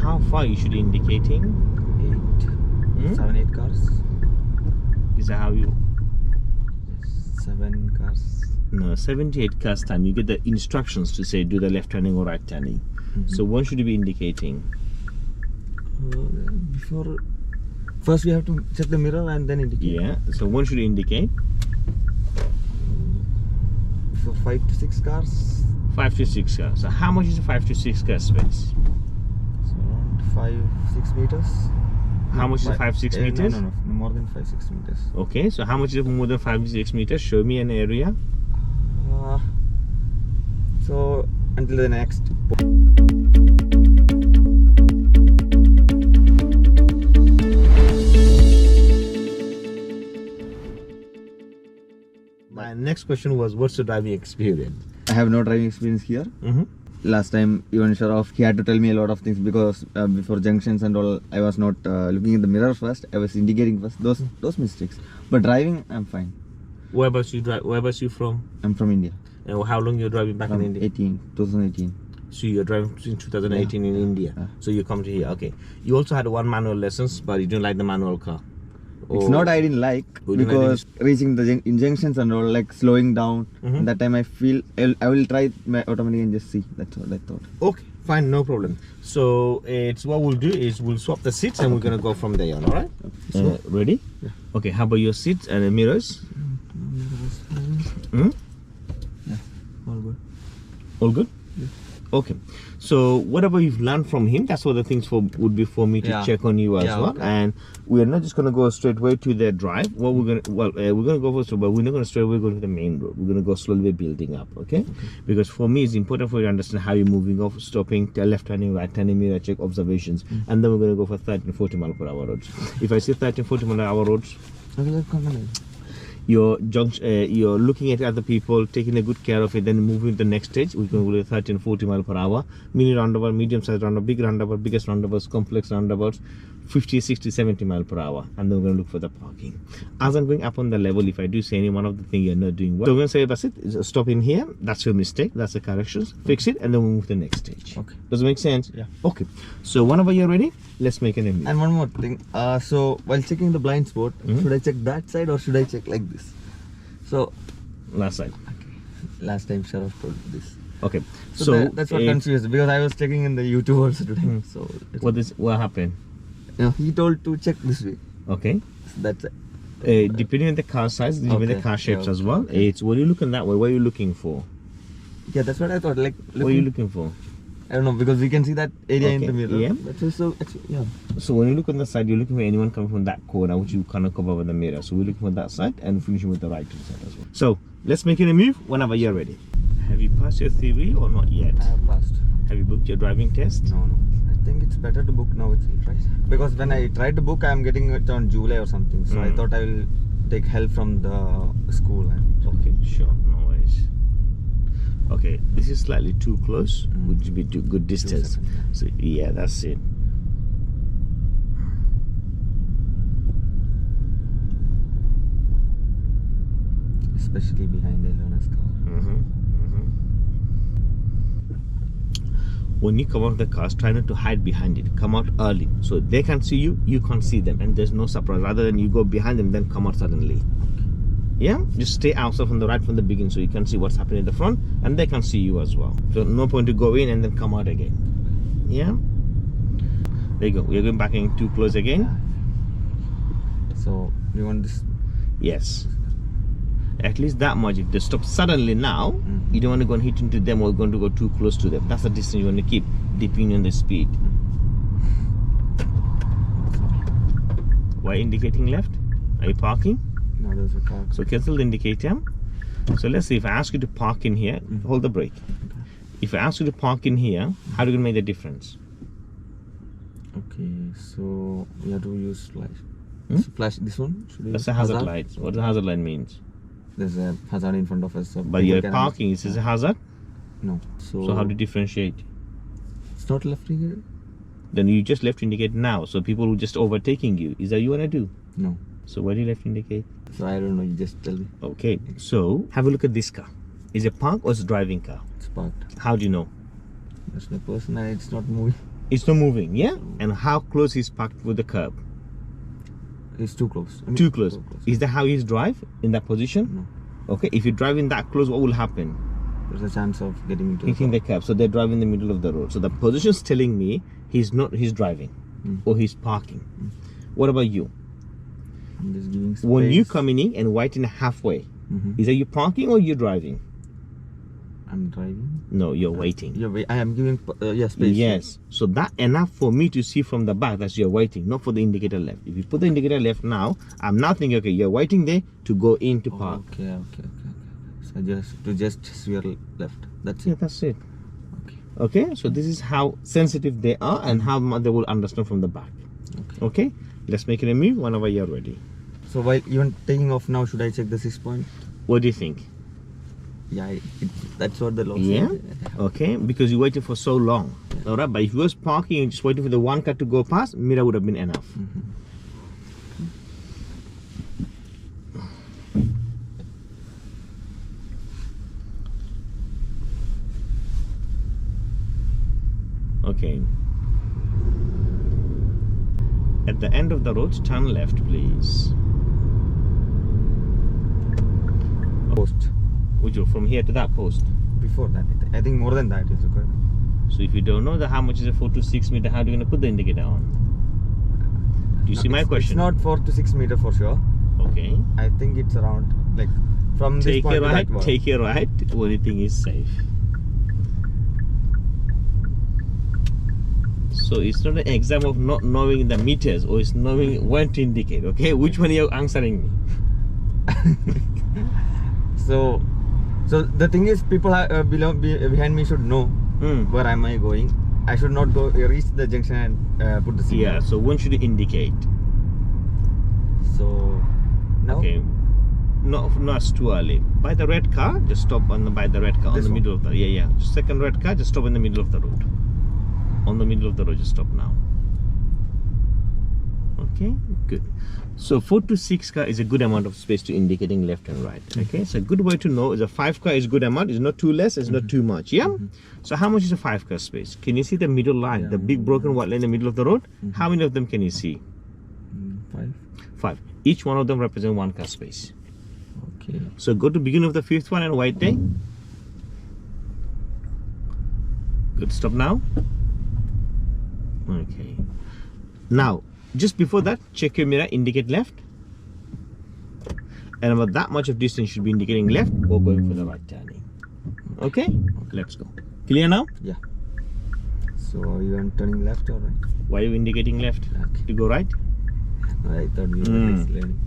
how far you should be indicating? 7, 8 cars. Is that how you? 7 cars. No, 78 cars time. You get the instructions to say do the left turning or right turning. So when should you be indicating? Before, first we have to check the mirror and then indicate. Yeah. So when should you indicate? For 5 to 6 cars. 5 to 6 cars. So how much is a 5 to 6 car space? So around 5-6 meters. How much is 5-6 meters? No, more than 5-6 meters. Okay, so how much is more than 5-6 meters? Show me an area. So until the next. My next question was, what's your driving experience? I have no driving experience here. Last time even Sharaf, he had to tell me a lot of things because before junctions and all, I was not looking in the mirror first. I was indicating first. Those mistakes. But driving, I'm fine. Whereabouts you from? I'm from India. And how long you're driving back in India? 2018. So you're driving since 2018 in India. So you come to here. Okay. You also had one manual lessons, but you didn't like the manual car. It's not I didn't like, because reaching the injunctions and all, like slowing down. And that time I feel I will try my automatic and just see. That's what I thought. Okay, fine, no problem. So it's what we'll do is we'll swap the seats and we're gonna go from there on. All right? Ready? Yeah. Okay. How about your seats and the mirrors? Yeah, all good. All good? Yeah. Okay. So whatever you've learned from him, that's what the things would be for me to check on you as well. Okay. And we're not just gonna go straight away to their drive. What we're gonna go first, but we're not gonna straight away go to the main road. We're gonna go slowly building up, okay? Because for me, it's important for you to understand how you're moving off, stopping, left turning, right turning, mirror check, observations, and then we're gonna go for 30-40 mile per hour roads. If I say 30-40 mile per hour roads, you're looking at other people, taking a good care of it, then moving to the next stage. We're going to go 30 and 40 mile per hour. Mini roundabout, medium size roundabout, big roundabout, biggest roundabouts, complex roundabouts, 50, 60, 70 mile per hour. And then we're going to look for the parking. As I'm going up on the level, if I do say any one of the things you're not doing well, so we're going to say, that's it, stop in here. That's your mistake. That's the corrections. Fix it, and then we move to the next stage. Okay. Does it make sense? Yeah. Okay. So whenever you're ready, let's make an image. And one more thing. So while checking the blind spot, should I check that side or should I check like this? So last side. Okay. Last time Sharaf told this. Okay. So that's what confused, because I was checking in the YouTube also today. So what happened? He told to check this way. Okay. So that's it. Depending on the car size, depending on the car shapes as well. It's what are you looking that way? What are you looking for? Yeah, that's what I thought. Like, what are you looking for? I don't know, because we can see that area in the mirror. Yeah. That's so actually, yeah. So when you look on the side, you're looking for anyone coming from that corner, which you kind of cover with the mirror. So we're looking for that side and finishing with the right side as well. So let's make it a move whenever you're ready. Have you passed your theory or not yet? I have passed. Have you booked your driving test? No. I think it's better to book now itself, right? Because when I tried to book, I'm getting it on July or something. So I thought I will take help from the school. Okay, sure, no worries. Okay, this is slightly too close, would be too good distance. So yeah, that's it. Especially behind Eleona's car. When you come out of the cars, try not to hide behind it. Come out early, so they can see you, you can't see them, and there's no surprise. Rather than you go behind them, then come out suddenly. Yeah, just stay outside from the right from the beginning, so you can see what's happening in the front, and they can see you as well. So no point to go in and then come out again. Yeah. There you go. We're going back in too close again. So you want this? Yes. At least that much. If they stop suddenly now, you don't want to go and hit into them or going to go too close to them. That's the distance you want to keep, depending on the speed. Why indicating left? Are you parking? No, there's a car. So cancel the indicator. So let's say if I ask you to park in here, hold the brake. Okay. If I ask you to park in here, how are you going to make the difference? Okay, so we have to use flash. Flash this one? That's a hazard light. What the hazard light means? There's a hazard in front of us. So but you're parking, is this a hazard? No. So how do you differentiate? It's not left indicator? Then you just left indicate now. So people who just overtaking you, is that you want to do? No. So why do you left indicate? So I don't know, you just tell me. Okay, so have a look at this car. Is it parked or is it a driving car? It's parked. How do you know? There's no person and it's not moving. It's not moving, yeah? And how close he's parked with the curb? It's too close. I mean, Too close. Is that how he's drive in that position? No. Okay, if you drive in that close, what will happen? There's a chance of getting into Hitting the curb. So they're driving in the middle of the road. So the position's telling me he's driving or he's parking. What about you? I'm just giving space. When you coming in and waiting halfway, is that you parking or you driving? I'm driving. No, you're waiting. I am giving space. Yes. So that enough for me to see from the back that you're waiting, not for the indicator left. If you put the indicator left now, I'm now thinking, okay, you're waiting there to go in to park. Okay. So just swear left. That's it. Yeah, that's it. Okay. Okay. So this is how sensitive they are and how much they will understand from the back. Okay. Let's make it a move whenever you're ready. So while even taking off now, should I check the 6 point? What do you think? Yeah, that's what the law Yeah. says. Okay, because you waited for so long. All right, but if you was parking and just waiting for the one car to go past, mirror would have been enough. Okay. At the end of the road, turn left, please. Post. Would you from here to that post? Before that, I think more than that is required. So if you don't know how much is a 4 to 6 meter, how are you going to put the indicator on? Do you see my question? It's not 4 to 6 meter for sure. Okay. I think it's around like from this point to that one. Take your right. Only thing is safe. So it's not an exam of not knowing the meters, or it's knowing when to indicate. Okay, which one are you answering me? So the thing is, people behind me should know where am I going. I should not go reach the junction and put the signal. Yeah. So when should you indicate? So now. Okay. No, it's too early. By the red car, just stop by the red car on the middle of the second red car. Just stop in the middle of the road. On the middle of the road, just stop now. Okay, good. So 4 to 6 car is a good amount of space to indicating left and right. Okay, so a good way to know is a 5 car is good amount. It's not too less, it's not too much. Yeah. So how much is a 5 car space? Can you see the middle line, the big broken white line in the middle of the road? How many of them can you see? 5. 5. Each one of them represent 1 car space. Okay. So go to beginning of the 5th one and white day. Good. Stop now. Okay. Now, just before that, check your mirror, indicate left. And about that much of distance should be indicating left or going for the right turning. Okay? Let's go. Clear now? Yeah. So are you turning left or right? Why are you indicating left? Okay. To go right? I thought we were just learning.